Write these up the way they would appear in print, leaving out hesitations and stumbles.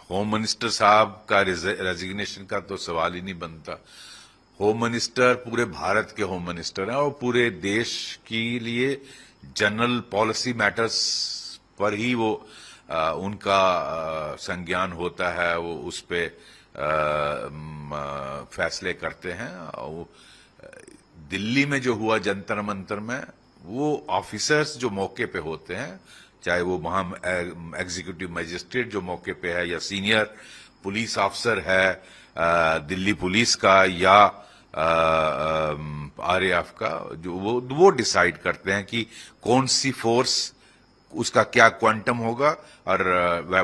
Home minister साहब का resignation का तो सवाल ही नहीं बनता। होम मिनिस्टर पूरे भारत के होम मिनिस्टर हैं और पूरे देश के लिए जनरल पॉलिसी मैटर्स पर ही वो उनका संज्ञान होता है, वो उस पे फैसले करते हैं। दिल्ली में जो हुआ जंतर मंतर में, वो ऑफिसर्स जो मौके पे होते हैं, चाहे वो वहां एग्जीक्यूटिव मजिस्ट्रेट जो मौके पे है या सीनियर पुलिस ऑफिसर है दिल्ली पुलिस का या आरएएफ का, जो वो डिसाइड करते हैं कि कौन सी फोर्स, उसका क्या क्वांटम होगा और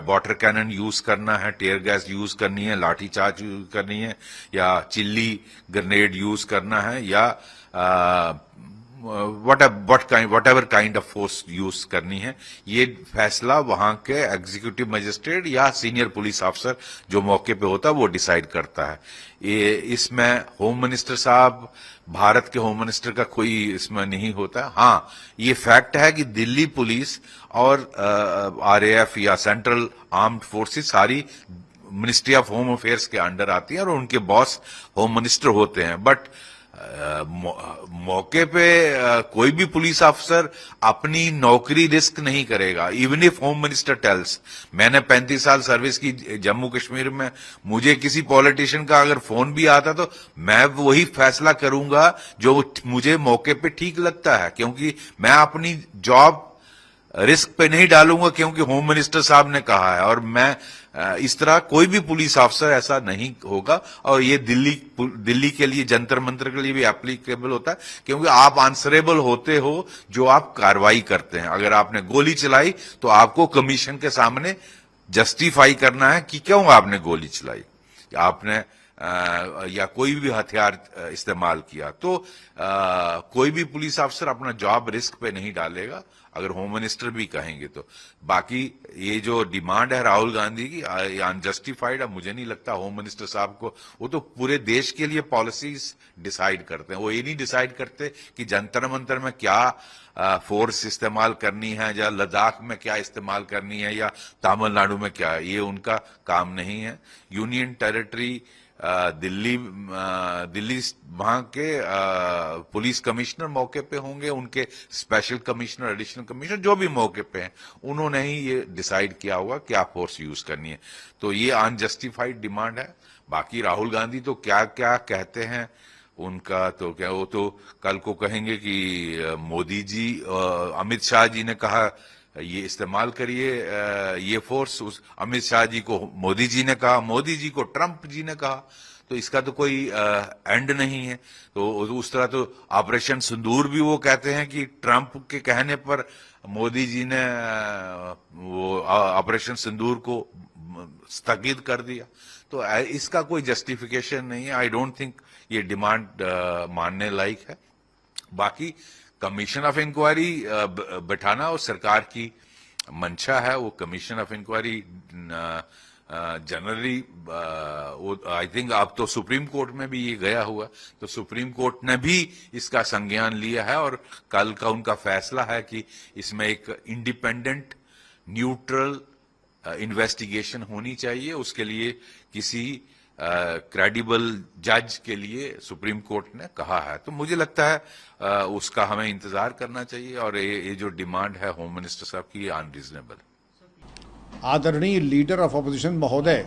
वाटर कैनन यूज करना है, टेयर गैस यूज करनी है, लाठी चार्ज यूज करनी है या चिल्ली ग्रेनेड यूज करना है या what ever kind of force use करनी है। ये फैसला वहां के एग्जीक्यूटिव मजिस्ट्रेट या सीनियर पुलिस ऑफिसर जो मौके पे होता है वो डिसाइड करता है। ये इसमें होम मिनिस्टर साहब, भारत के होम मिनिस्टर का कोई इसमें नहीं होता। हाँ, ये फैक्ट है कि दिल्ली पुलिस और आरएएफ या सेंट्रल आर्म्ड फोर्सेस सारी मिनिस्ट्री ऑफ होम अफेयर्स के अंडर आती है और उनके बॉस होम मिनिस्टर होते हैं। बट मौके पे कोई भी पुलिस अफसर अपनी नौकरी रिस्क नहीं करेगा, even if home minister tells. मैंने 35 साल सर्विस की जम्मू कश्मीर में, मुझे किसी पॉलिटिशियन का अगर फोन भी आता तो मैं वही फैसला करूंगा जो मुझे मौके पे ठीक लगता है, क्योंकि मैं अपनी जॉब रिस्क पे नहीं डालूंगा क्योंकि होम मिनिस्टर साहब ने कहा है। और मैं इस तरह कोई भी पुलिस अफसर ऐसा नहीं होगा। और ये दिल्ली के लिए, जंतर मंतर के लिए भी एप्लीकेबल होता है, क्योंकि आप आंसरेबल होते हो जो आप कार्रवाई करते हैं। अगर आपने गोली चलाई तो आपको कमीशन के सामने जस्टिफाई करना है कि क्यों आपने गोली चलाई, आपने या कोई भी हथियार इस्तेमाल किया। तो कोई भी पुलिस अफसर अपना जॉब रिस्क पे नहीं डालेगा, अगर होम मिनिस्टर भी कहेंगे तो। बाकी ये जो डिमांड है राहुल गांधी की, अनजस्टिफाइड है। मुझे नहीं लगता होम मिनिस्टर साहब को, वो तो पूरे देश के लिए पॉलिसीज डिसाइड करते हैं। वो ये नहीं डिसाइड करते कि जंतर मंतर में क्या फोर्स इस्तेमाल करनी है या लद्दाख में क्या इस्तेमाल करनी है या तमिलनाडु में क्या, ये उनका काम नहीं है। यूनियन टेरिटरी दिल्ली वहां के पुलिस कमिश्नर मौके पे होंगे, उनके स्पेशल कमिश्नर, एडिशनल कमिश्नर जो भी मौके पे हैं, उन्होंने ही ये डिसाइड किया होगा क्या फोर्स यूज करनी है। तो ये अनजस्टिफाइड डिमांड है। बाकी राहुल गांधी तो क्या क्या कहते हैं, उनका तो क्या, वो तो कल को कहेंगे कि मोदी जी, अमित शाह जी ने कहा ये इस्तेमाल करिए ये फोर्स, उस अमित शाह जी को मोदी जी ने कहा, मोदी जी को ट्रंप जी ने कहा। तो इसका तो कोई एंड नहीं है। तो उस तरह तो ऑपरेशन सिंदूर भी वो कहते हैं कि ट्रंप के कहने पर मोदी जी ने वो ऑपरेशन सिंदूर को स्थगित कर दिया। तो इसका कोई जस्टिफिकेशन नहीं है। आई डोंट थिंक ये डिमांड मानने लायक है। बाकी कमीशन ऑफ इंक्वायरी बैठाना और सरकार की मंशा है। वो commission of inquiry generally I think अब तो सुप्रीम कोर्ट में भी ये गया हुआ, तो सुप्रीम कोर्ट ने भी इसका संज्ञान लिया है और कल का उनका फैसला है कि इसमें एक इंडिपेंडेंट न्यूट्रल इन्वेस्टिगेशन होनी चाहिए। उसके लिए किसी क्रेडिबल जज के लिए सुप्रीम कोर्ट ने कहा है। तो मुझे लगता है उसका हमें इंतजार करना चाहिए। और ये जो डिमांड है होम मिनिस्टर साहब की, अनरीजनेबल। आदरणीय लीडर ऑफ अपोजिशन महोदय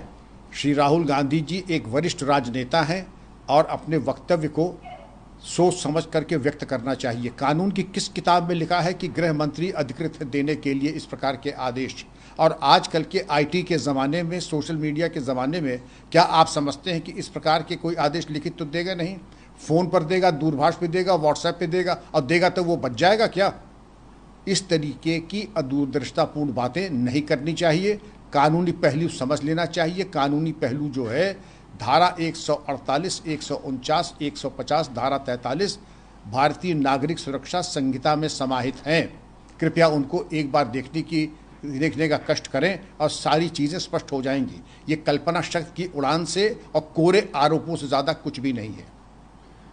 श्री राहुल गांधी जी एक वरिष्ठ राजनेता हैं और अपने वक्तव्य को सोच समझ करके व्यक्त करना चाहिए। कानून की किस किताब में लिखा है कि गृह मंत्री अधिकृत देने के लिए इस प्रकार के आदेश? और आजकल के आईटी के ज़माने में, सोशल मीडिया के ज़माने में, क्या आप समझते हैं कि इस प्रकार के कोई आदेश लिखित तो देगा नहीं? फ़ोन पर देगा, दूरभाष पे देगा, व्हाट्सएप पे देगा, और देगा तो वो बच जाएगा क्या? इस तरीके की अदूरदर्शितापूर्ण बातें नहीं करनी चाहिए। कानूनी पहलू समझ लेना चाहिए। कानूनी पहलू जो है धारा 148, 149, 150, धारा 43 भारतीय नागरिक सुरक्षा संहिता में समाहित हैं। कृपया उनको एक बार देखने का कष्ट करें और सारी चीज़ें स्पष्ट हो जाएंगी। ये कल्पना शक्ति की उड़ान से और कोरे आरोपों से ज़्यादा कुछ भी नहीं है।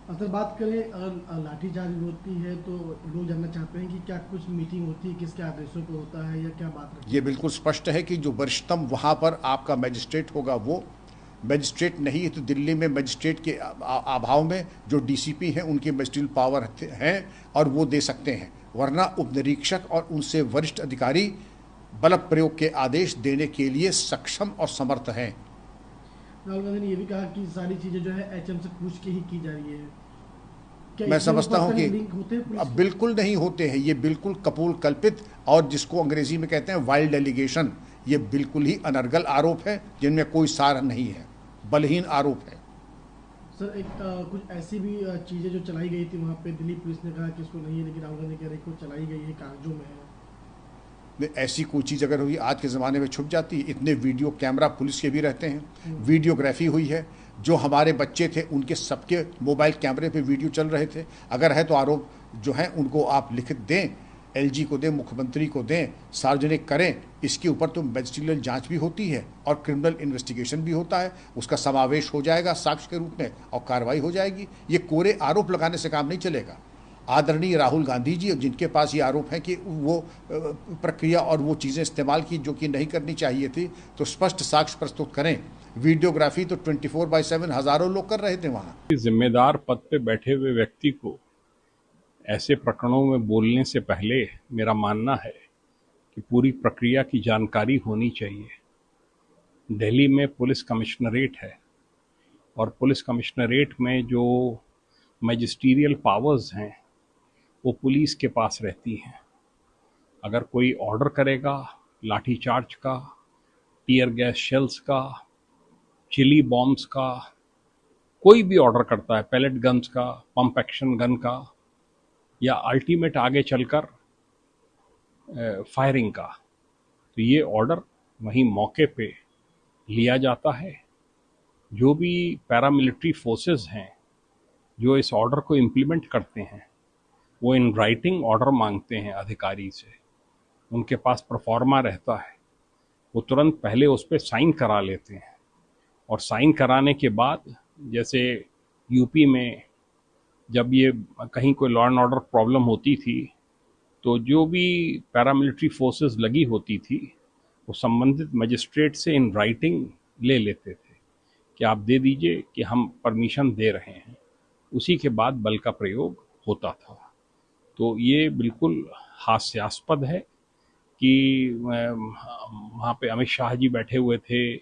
अगर बात करें अगर लाठीचार्ज होती है तो लोग जानना चाहते हैं कि क्या कुछ मीटिंग होती है, किसके आदेशों पर होता है या क्या बात रखी ये है? बिल्कुल स्पष्ट है कि जो वरिष्ठतम वहाँ पर आपका मजिस्ट्रेट होगा वो मजिस्ट्रेट नहीं है, तो दिल्ली में मजिस्ट्रेट के अभाव में जो डीसीपी हैं उनके मजिस्ट्रियल पावर हैं और वो दे सकते हैं, वरना उपनिरीक्षक और उनसे वरिष्ठ अधिकारी बल प्रयोग के आदेश देने के लिए सक्षम और समर्थ हैं। राहुल गांधी ने ये भी कहा कि सारी चीजें जो है एचएम से पूछ के ही की जा रही है। क्या मैं इसके समझता ऊपर हूं कि कहीं लिंक होते हैं पुलिस अब के? बिल्कुल नहीं होते हैं, ये बिल्कुल कपोल कल्पित और जिसको अंग्रेजी में कहते हैं वाइल्ड एलिगेशन, ये बिल्कुल ही अनर्गल आरोप है जिनमें कोई सार नहीं है, बलहीन आरोप है। सर एक कुछ ऐसी भी चीजें जो चलाई गई थी वहाँ पे, दिल्ली पुलिस ने कहा कि इसको नहीं है, लेकिन राहुल गांधी कह रहे कि वो चलाई गई है, कागजों में है। ऐसी कोई चीज़ अगर हुई आज के ज़माने में छुप जाती है, इतने वीडियो कैमरा पुलिस के भी रहते हैं, वीडियोग्राफी हुई है, जो हमारे बच्चे थे उनके सबके मोबाइल कैमरे पे वीडियो चल रहे थे। अगर है तो आरोप जो है उनको आप लिखित दें, एलजी को दें, मुख्यमंत्री को दें, सार्वजनिक करें। इसके ऊपर तो मैजिस्ट्रियल जांच भी होती है और क्रिमिनल इन्वेस्टिगेशन भी होता है, उसका समावेश हो जाएगा साक्ष्य के रूप में और कार्रवाई हो जाएगी। ये कोरे आरोप लगाने से काम नहीं चलेगा। आदरणीय राहुल गांधी जी जिनके पास ये आरोप है कि वो प्रक्रिया और वो चीज़ें इस्तेमाल की जो कि नहीं करनी चाहिए थी, तो स्पष्ट साक्ष्य प्रस्तुत करें। वीडियोग्राफी तो 24/7 हजारों लोग कर रहे थे वहाँ। जिम्मेदार पद पे बैठे हुए व्यक्ति को ऐसे प्रकरणों में बोलने से पहले मेरा मानना है कि पूरी प्रक्रिया की जानकारी होनी चाहिए। दिल्ली में पुलिस कमिश्नरेट है और पुलिस कमिश्नरेट में जो मैजिस्ट्रियल पावर्स हैं वो पुलिस के पास रहती हैं। अगर कोई ऑर्डर करेगा लाठीचार्ज का, टीयर गैस शेल्स का, चिली बॉम्ब्स का, कोई भी ऑर्डर करता है, पैलेट गन्स का, पंप एक्शन गन का, या अल्टीमेट आगे चलकर फायरिंग का, तो ये ऑर्डर वहीं मौके पे लिया जाता है। जो भी पैरामिलिट्री फोर्सेस हैं जो इस ऑर्डर को इम्प्लीमेंट करते हैं वो इन राइटिंग ऑर्डर मांगते हैं अधिकारी से, उनके पास प्रोफॉर्मा रहता है, वो तुरंत पहले उस पर साइन करा लेते हैं और साइन कराने के बाद, जैसे यूपी में जब ये कहीं कोई लॉ एंड ऑर्डर प्रॉब्लम होती थी तो जो भी पैरामिलिट्री फोर्सेस लगी होती थी वो संबंधित मजिस्ट्रेट से इन राइटिंग ले लेते थे कि आप दे दीजिए कि हम परमिशन दे रहे हैं, उसी के बाद बल का प्रयोग होता था। तो ये बिल्कुल हास्यास्पद है कि वहाँ पे अमित शाह जी बैठे हुए थे,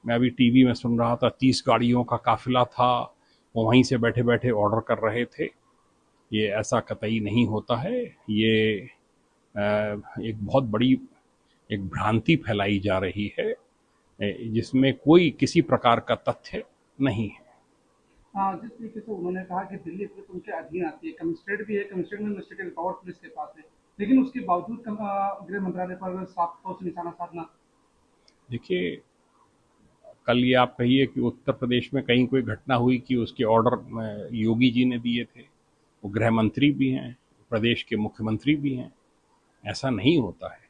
मैं अभी टीवी में सुन रहा था 30 गाड़ियों का काफिला था, वो वहीं से बैठे बैठे ऑर्डर कर रहे थे। ये ऐसा कतई नहीं होता है। ये एक बहुत बड़ी एक भ्रांति फैलाई जा रही है जिसमें कोई किसी प्रकार का तथ्य नहीं है। जिस तरीके से उन्होंने कहा कि दिल्ली पुलिस उनके अधीन आती है, कमिश्नरेट भी है, कमिश्नरेट में इन्वेस्टिगेटिव पावर पुलिस के पास है, लेकिन उसके बावजूद गृह मंत्रालय पर साफ तौर से निशाना साधना। देखिए, कल ये आप कहिए कि उत्तर प्रदेश में कहीं कोई घटना हुई कि उसके ऑर्डर योगी जी ने दिए थे, वो गृह मंत्री भी हैं, प्रदेश के मुख्यमंत्री भी हैं, ऐसा नहीं होता है।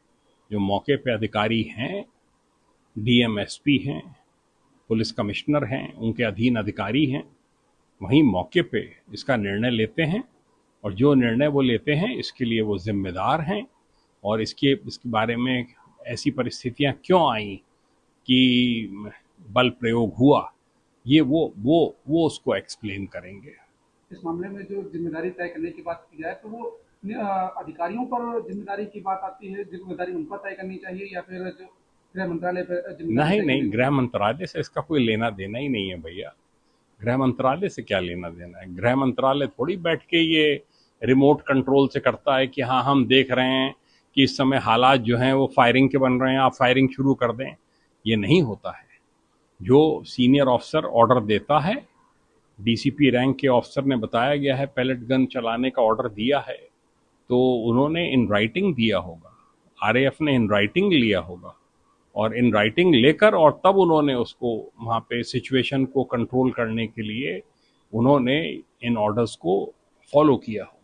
जो मौके पे अधिकारी हैं, डीएमएसपी हैं, पुलिस कमिश्नर हैं, उनके अधीन अधिकारी हैं, वहीं मौके पे इसका निर्णय लेते हैं और जो निर्णय वो लेते हैं इसके लिए वो जिम्मेदार हैं। और इसके बारे में ऐसी परिस्थितियां क्यों आई कि बल प्रयोग हुआ, ये वो उसको एक्सप्लेन करेंगे। इस मामले में जो जिम्मेदारी तय करने की बात की जाए तो वो अधिकारियों पर जिम्मेदारी की बात आती है, जिम्मेदारी उन पर तय करनी चाहिए या फिर जो गृह मंत्रालय पर जिम्मेदारी? नहीं, गृह मंत्रालय से इसका कोई लेना देना ही नहीं है भैया। गृह मंत्रालय से क्या लेना देना है? गृह मंत्रालय थोड़ी बैठ के ये रिमोट कंट्रोल से करता है कि हाँ हम देख रहे हैं कि इस समय हालात जो हैं वो फायरिंग के बन रहे हैं, आप फायरिंग शुरू कर दें। ये नहीं होता है। जो सीनियर ऑफिसर ऑर्डर देता है, डीसीपी रैंक के ऑफिसर ने बताया गया है पैलेट गन चलाने का ऑर्डर दिया है, तो उन्होंने इन राइटिंग दिया होगा, आरएएफ ने इन राइटिंग लिया होगा और इन राइटिंग लेकर और तब उन्होंने उसको वहाँ पे सिचुएशन को कंट्रोल करने के लिए उन्होंने इन ऑर्डर्स को फॉलो किया हो।